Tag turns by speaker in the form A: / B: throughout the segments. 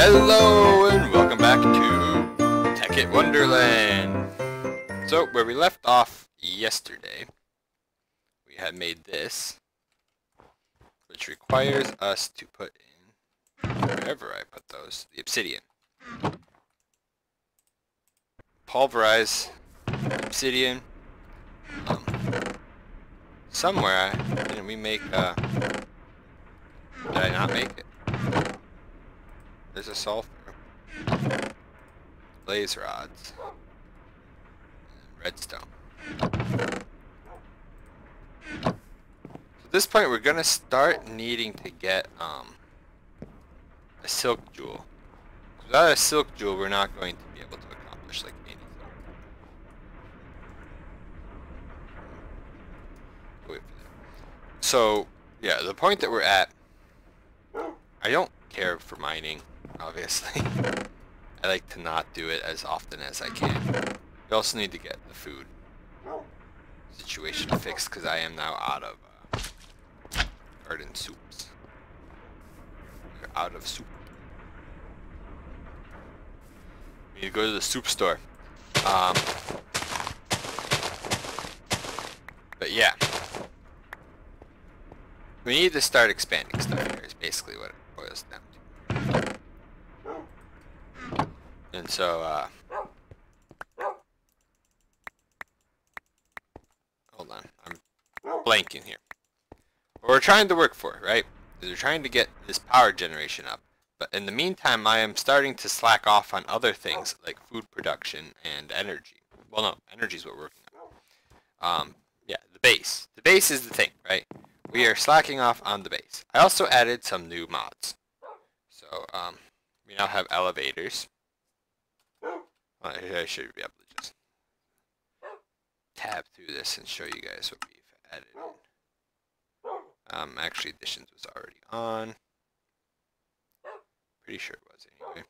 A: Hello and welcome back to Tekkit Wonderland. So where we left off yesterday, we had made this, which requires us to put in, wherever I put those, the obsidian. Pulverize obsidian. Somewhere, didn't we make, did I not make it? There's a sulfur. Blaze rods. And redstone. So at this point we're gonna start needing to get a silk jewel. Without a silk jewel we're not going to be able to accomplish like anything. Wait for that. So yeah, the point that we're at, I don't care for mining, obviously. I like to not do it as often as I can. We also need to get the food situation fixed because I am now out of garden soups. We're out of soup. We need to go to the soup store. But yeah. We need to start expanding stuff here is basically what it boils down to. And so, hold on, I'm blanking here. What we're trying to work for, right, is we're trying to get this power generation up. But in the meantime, I am starting to slack off on other things like food production and energy. Well, no, energy is what we're working on. Yeah, the base. The base is the thing, right? We are slacking off on the base. I also added some new mods. So, we now have elevators. I should be able to just tab through this and show you guys what we've added in. Actually, additions was already on. Pretty sure it was anyway.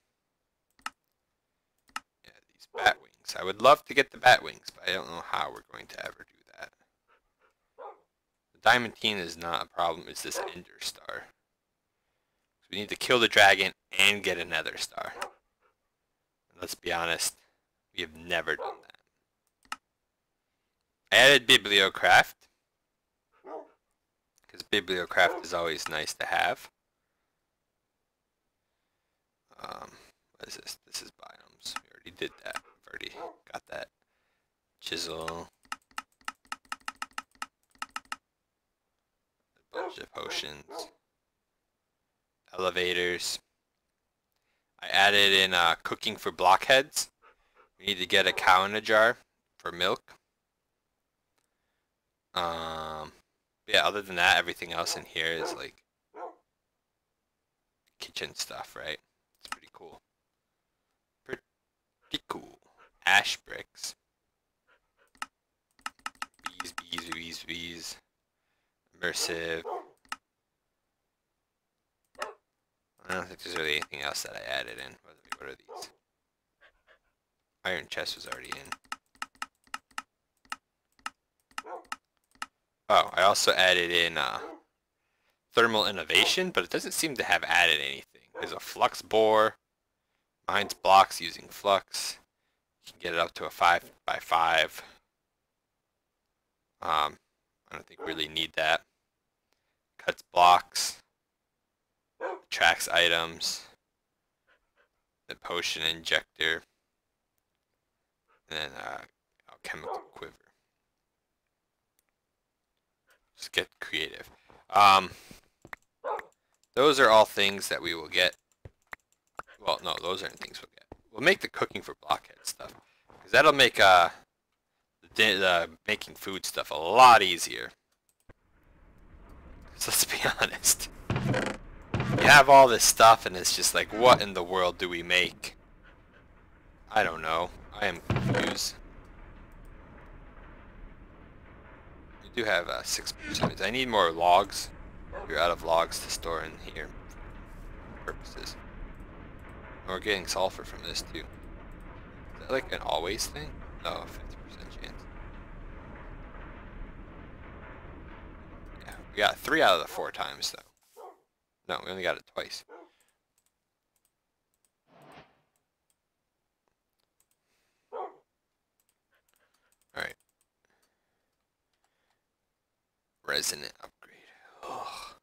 A: Yeah, these bat wings. I would love to get the bat wings, but I don't know how we're going to ever do that. The diamantine is not a problem. It's this ender star. So we need to kill the dragon and get a nether star. And let's be honest. We have never done that. I added Bibliocraft. Because Bibliocraft is always nice to have. What is this? This is biomes. We already did that. We've already got that. Chisel. A bunch of potions. Elevators. I added in cooking for blockheads. We need to get a cow in a jar for milk. Yeah, other than that, everything else in here is like kitchen stuff, right? It's pretty cool. Pretty cool. Ash bricks. Bees. Immersive. I don't think there's really anything else that I added in. What are these? Iron chest was already in. Oh, I also added in thermal innovation, but it doesn't seem to have added anything. There's a flux bore. Mines blocks using flux. You can get it up to a 5x5. I don't think we really need that. Cuts blocks. Tracks items. The potion injector. And then chemical quiver. Just get creative. Those are all things that we will get. Well, no, those aren't things we'll get. We'll make the cooking for blockhead stuff. Because that'll make the making food stuff a lot easier. So let's be honest. You have all this stuff and it's just like, what in the world do we make? I don't know. I am confused. We do have 6%. I need more logs. We're out of logs to store in here for purposes. And we're getting sulfur from this too. Is that like an always thing? No, 50% chance. Yeah, we got 3 out of the 4 times though. No, we only got it twice. Resonant upgrade. Ugh.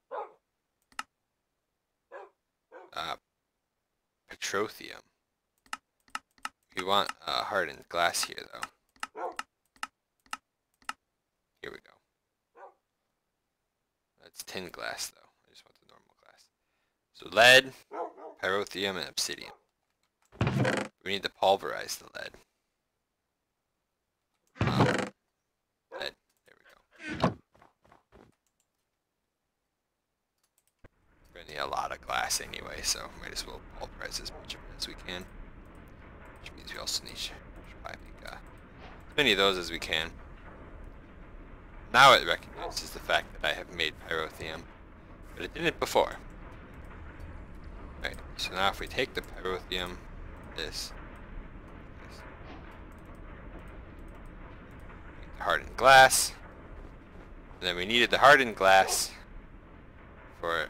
A: Petrothium. We want hardened glass here, though. Here we go. That's tin glass, though. I just want the normal glass. So lead, pyrotheum, and obsidian. We need to pulverize the lead. Lead. There we go. We're gonna need a lot of glass anyway, so might as well pulverize as much of it as we can. Which means we also need to probably make as many of those as we can. Now it recognizes the fact that I have made pyrotheum, but it didn't before. Right, so now if we take the pyrotheum, this, make the hardened glass, and then we needed the hardened glass for,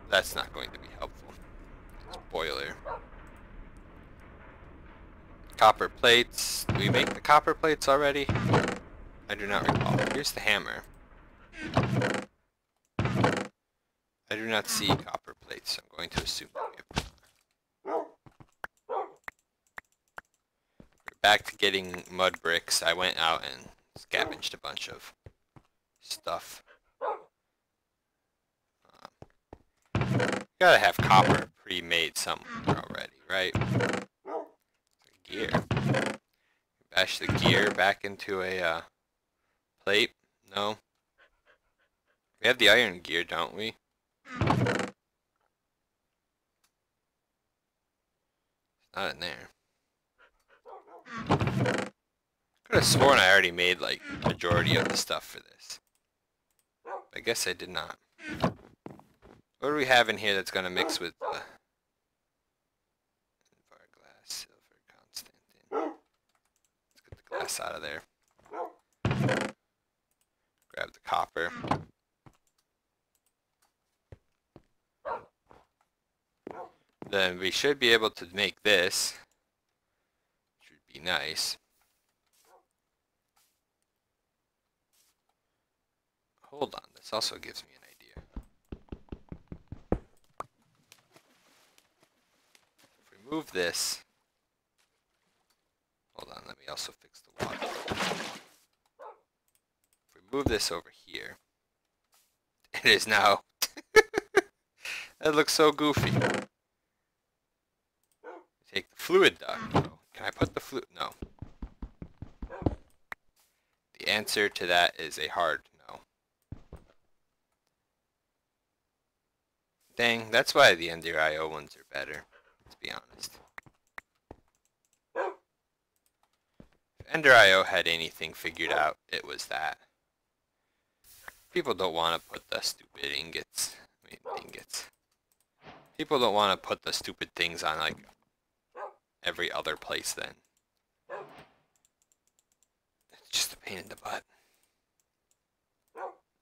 A: that's not going to be helpful. It's boiler. Copper plates. Do we make the copper plates already? I do not recall. Here's the hammer. I do not see copper plates, so I'm going to assume that we have. We're back to getting mud bricks. I went out and scavenged a bunch of stuff. Gotta have copper pre-made somewhere already, right? Gear. Bash the gear back into a plate. No. We have the iron gear, don't we? It's not in there. Could have sworn I already made like the majority of the stuff for this. I guess I did not. What do we have in here that's gonna mix with glass, silver, Constantine? Let's get the glass out of there. Grab the copper. Then we should be able to make this, which would be nice. Hold on, this also gives me an idea. If we move this, hold on, let me also fix the water. If we move this over here, it is now, that looks so goofy. Take the fluid duct. Can I put the fluid? No. The answer to that is a hard no. Dang, that's why the Ender IO ones are better, let's be honest. If Ender IO had anything figured out, it was that. People don't want to put the stupid ingots. Ingots. People don't want to put the stupid things on like every other place then. It's just a pain in the butt.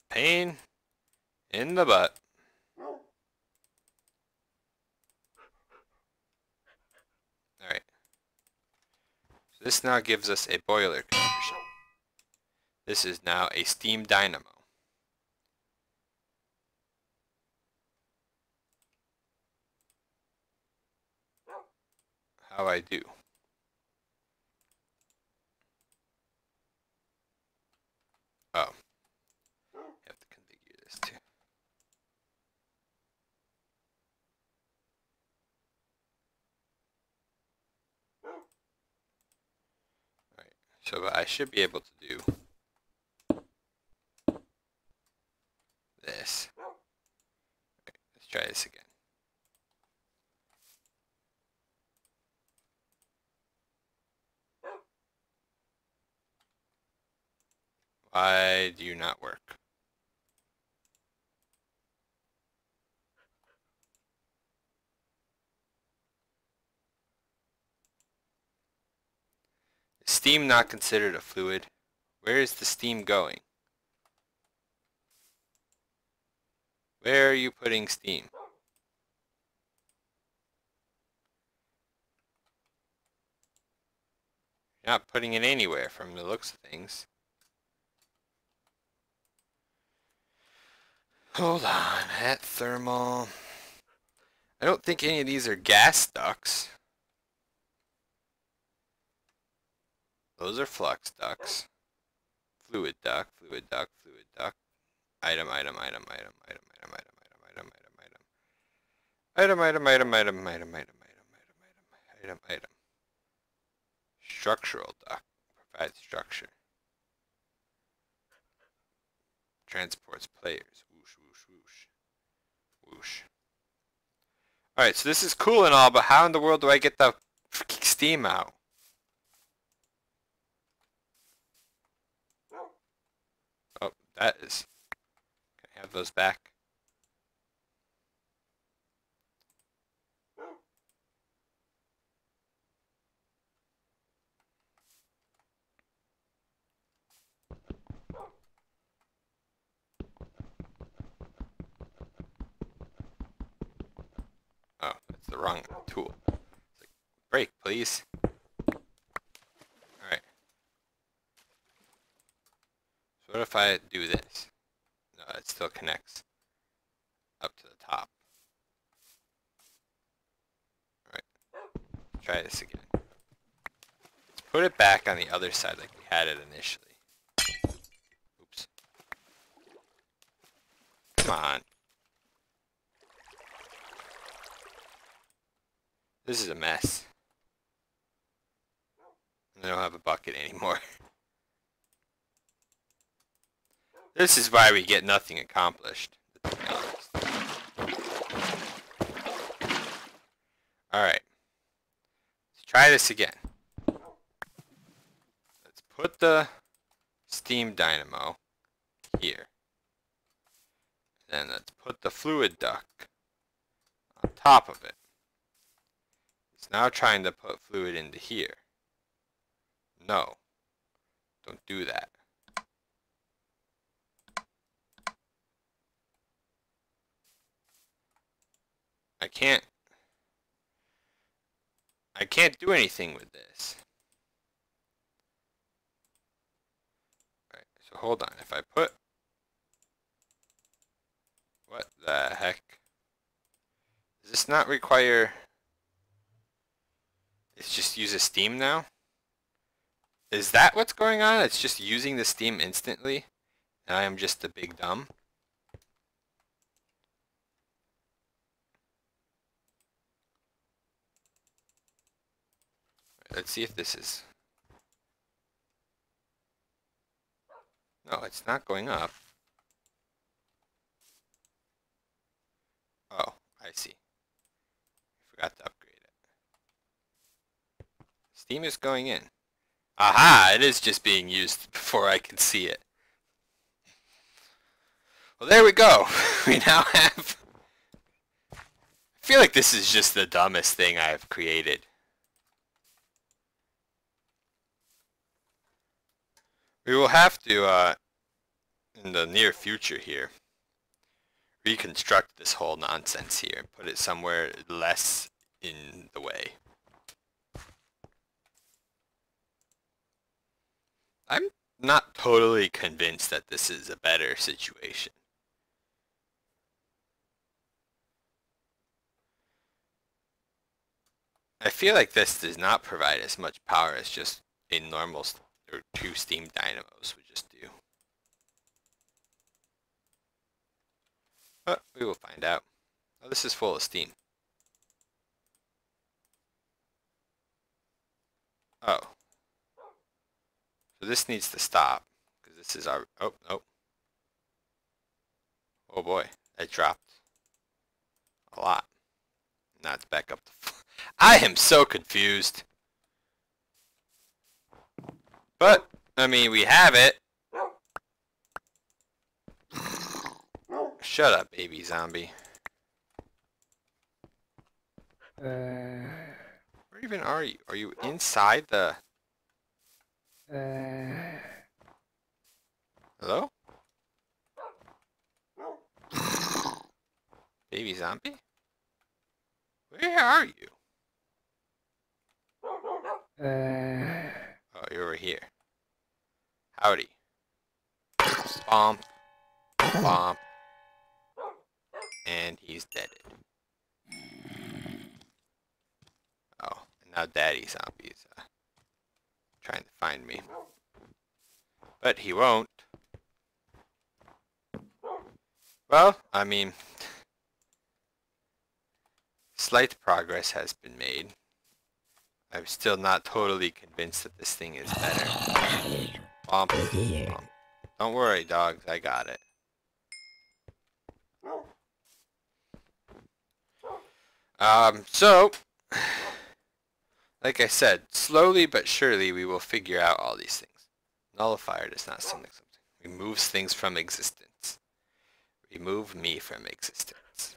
A: Pain in the butt. Alright. So this now gives us a boiler conversion. This is now a steam dynamo. How I do. Oh. Have to configure this too. Alright, so I should be able to do this. Okay, let's try this again. Why do you not work? Is steam not considered a fluid? Where is the steam going? Where are you putting steam? You're not putting it anywhere from the looks of things. Hold on, at thermal. I don't think any of these are gas ducts. Those are flux ducts. Fluid duct, fluid duct, fluid duct. Item, item, item, item, item, item, item, item, item, item, item. Item, item, item, item, item, item, item, item, item. Structural duct. Provides structure. Transports players. Whoosh, whoosh, whoosh. Whoosh. Alright, so this is cool and all, but how in the world do I get the freaking steam out? Oh, that is. Can I have those back? Oh, that's the wrong tool. It's like, break, please. Alright. So what if I do this? No, it still connects up to the top. Alright. Try this again. Let's put it back on the other side like we had it initially. Oops. Come on. This is a mess. I don't have a bucket anymore. This is why we get nothing accomplished, to be honest. Alright. Let's try this again. Let's put the steam dynamo here. Then let's put the fluid duct on top of it. It's now trying to put fluid into here. No. Don't do that. I can't do anything with this. Alright, so hold on. If I put... What the heck? Does this not require... It's just uses steam now? Is that what's going on? It's just using the steam instantly? And I am just a big dumb? Let's see if this is... No, it's not going up. Oh, I see. Forgot to upgrade it. Steam is going in. Aha! It is just being used before I can see it. Well, there we go. We now have... I feel like this is just the dumbest thing I've created. We will have to, in the near future here, reconstruct this whole nonsense here and put it somewhere less in the way. I'm not totally convinced that this is a better situation. I feel like this does not provide as much power as just a normal or two steam dynamos would just do. But we will find out. Oh, this is full of steam. Oh. So this needs to stop. Because this is our... Oh, nope. Oh boy. That dropped a lot. Now it's back up to... I am so confused. But, I mean, we have it. Shut up, baby zombie. Where even are you? Are you inside the... Hello? Baby zombie? Where are you? Oh, you're over here. Howdy. Bomb. Bomb. And he's deaded. Oh, and now Daddy Zombie's trying to find me. But he won't. Well, I mean, slight progress has been made. I'm still not totally convinced that this thing is better. Womp, womp. Don't worry, dogs, I got it. So, like I said, slowly but surely we will figure out all these things. Nullifier does not seem like something. Removes things from existence. Remove me from existence.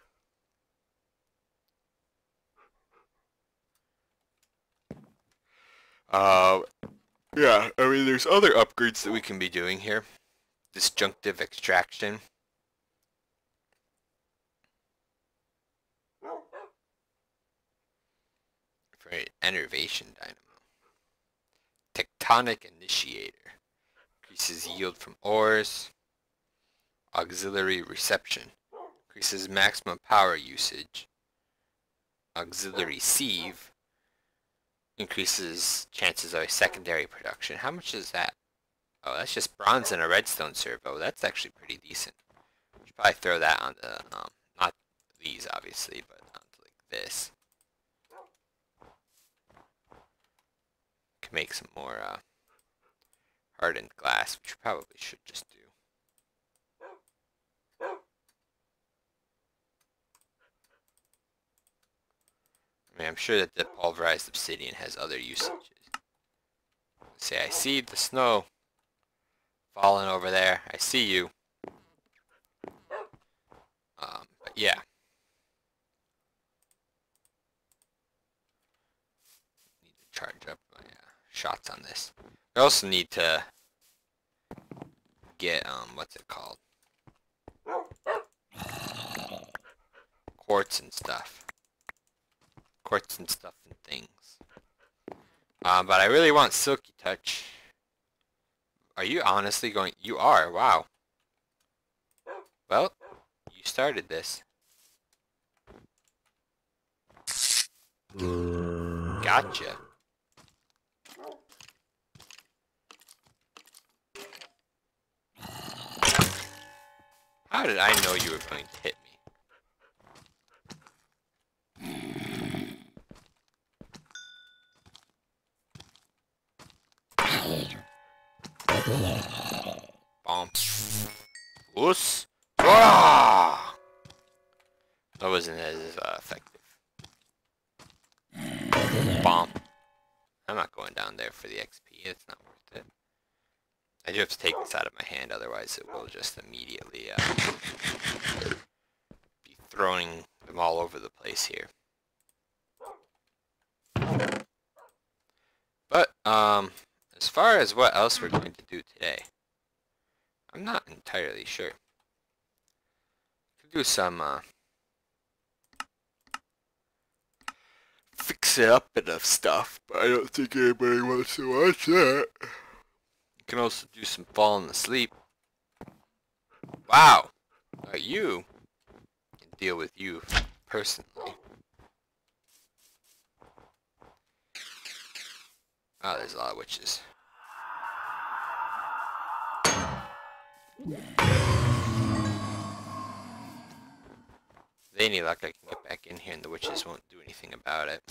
A: Yeah, I mean, there's other upgrades that we can be doing here. Disjunctive extraction. For an enervation dynamo. Tectonic initiator. Increases yield from ores. Auxiliary reception. Increases maximum power usage. Auxiliary sieve. Increases chances of a secondary production. How much is that? Oh, that's just bronze and a redstone servo. That's actually pretty decent. Should probably throw that onto, not these obviously, but onto like this. Can make some more hardened glass, which we probably should just do. I mean, I'm sure that the pulverized obsidian has other usages. See, I see the snow falling over there. I see you. But yeah. Need to charge up my shots on this. I also need to get, what's it called? Quartz and stuff. Quartz and stuff and things. But I really want Silky Touch. Are you honestly going? You are, wow. Well, you started this. Gotcha. How did I know you were going to hit me? Bomb. Whoosh. Ah! That wasn't as effective. Bomb. I'm not going down there for the XP. It's not worth it. I do have to take this out of my hand, otherwise it will just immediately be throwing them all over the place here. But, as far as what else we're going to do today, I'm not entirely sure. Could do some, fix it up enough stuff, but I don't think anybody wants to watch that. You can also do some falling asleep. Wow! You can deal with you personally. Oh, there's a lot of witches. With any luck, I can get back in here and the witches won't do anything about it.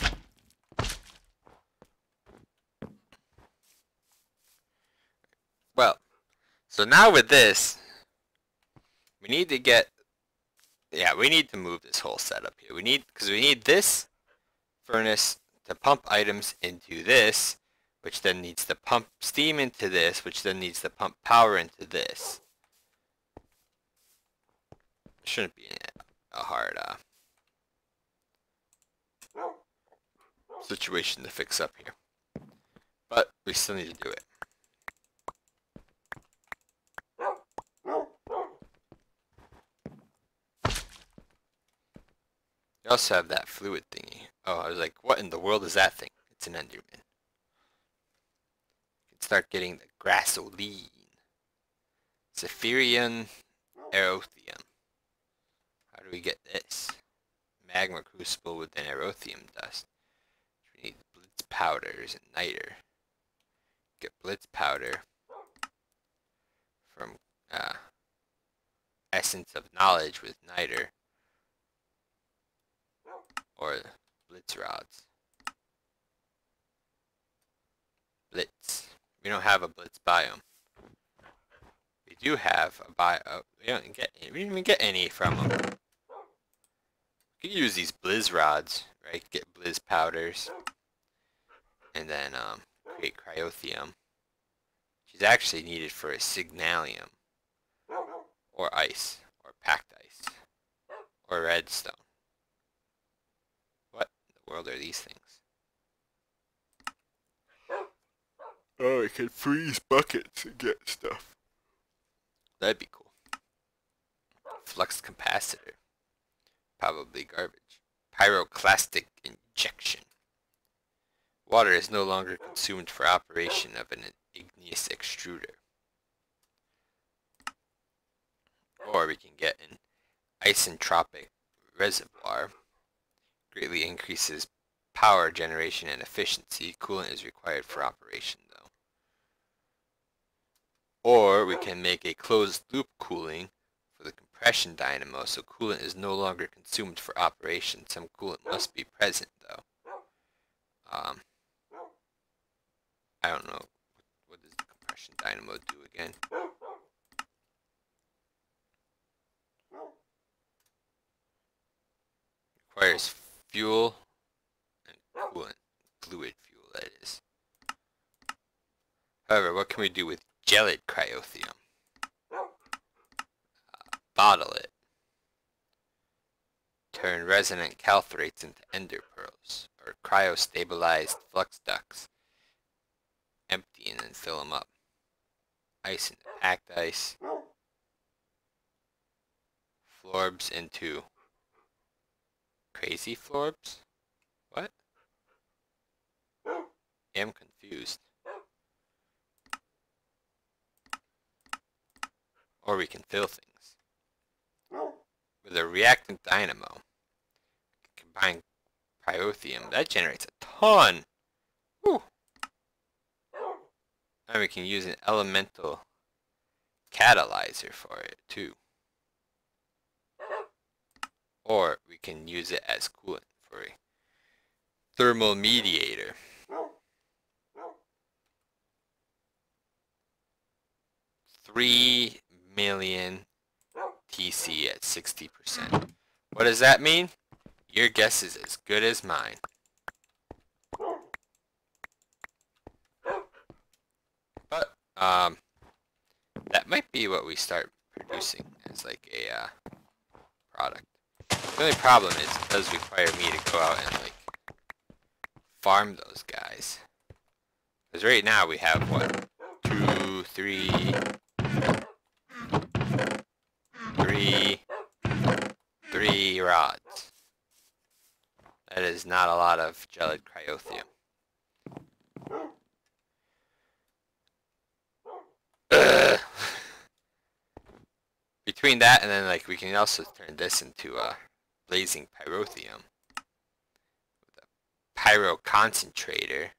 A: Well, so now with this, we need to get, yeah, we need to move this whole setup here. Because we need this furnace to pump items into this, which then needs to pump steam into this, which then needs to pump power into this. It shouldn't be a hard situation to fix up here. But we still need to do it. You also have that fluid thingy. Oh, I was like, what in the world is that thing? It's an Enderman. You can start getting the grassoline. Zephyrian Aerothium. How How do we get this? Magma crucible with an aerothium dust. We need blitz powders and niter. Get blitz powder from essence of knowledge with niter, or blitz rods. Blitz. We don't have a blitz biome. We do have a bio. We didn't even get any from them. We could use these blizz rods, right? Get blizz powders, and then create cryothium, which is actually needed for a signalium, or ice, or packed ice, or redstone. What in the world are these things? Oh, I can freeze buckets and get stuff. That'd be cool. Flux capacitor. Probably garbage. Pyroclastic injection. Water is no longer consumed for operation of an igneous extruder. Or we can get an isentropic reservoir. Greatly increases power generation and efficiency. Coolant is required for operation though. Or we can make a closed loop cooling for the compression dynamo, so coolant is no longer consumed for operation. Some coolant must be present though. I don't know. What does the compression dynamo do again? Requires fuel and coolant. Fluid fuel, that is. However, what can we do with gelid cryothium? Bottle it. Turn resonant calthrates into ender pearls, or cryo-stabilized flux ducts. Empty and then fill them up. Ice into packed ice. Florbs into crazy florbs? What? I'm confused. Or we can fill things. With a reactant dynamo, combine pyothium. That generates a ton! Whew. And we can use an elemental catalyzer for it too. Or we can use it as coolant for a thermal mediator. 3 million TC at 60%. What does that mean? Your guess is as good as mine. But that might be what we start producing as like a product. The only problem is it does require me to go out and like farm those guys. Because right now we have what? 2, 3, 3 rods. That is not a lot of gelid cryothium. Between that and then like we can also turn this into a blazing pyrothium with a pyro concentrator.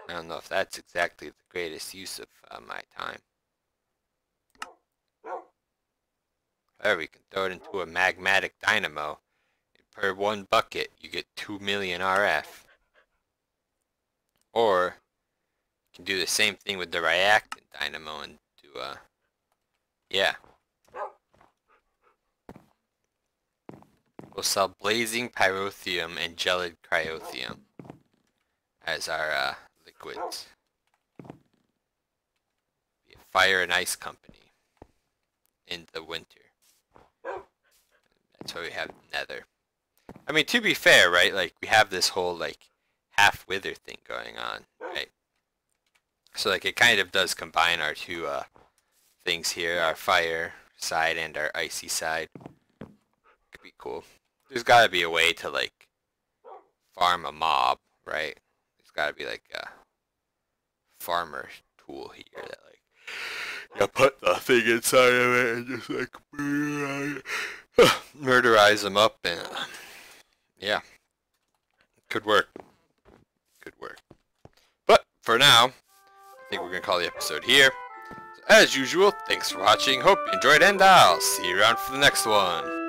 A: I don't know if that's exactly the greatest use of my time. However, we can throw it into a magmatic dynamo. Per 1 bucket, you get 2 million RF. Or you can do the same thing with the reactant dynamo and do yeah. We'll sell blazing pyrothium and gelid cryothium as our liquids. Be a fire and ice company in the winter. That's why we have nether. I mean, to be fair, right? Like we have this whole like half wither thing going on, right? So like it kind of does combine our two things here, our fire side and our icy side. Could be cool. There's gotta be a way to like farm a mob, right? There's gotta be like a farmer tool here that like You put the thing inside of it and just like murderize them up, and yeah, could work. Could work. But for now, I think we're gonna call the episode here. So, as usual, thanks for watching. Hope you enjoyed, and I'll see you around for the next one.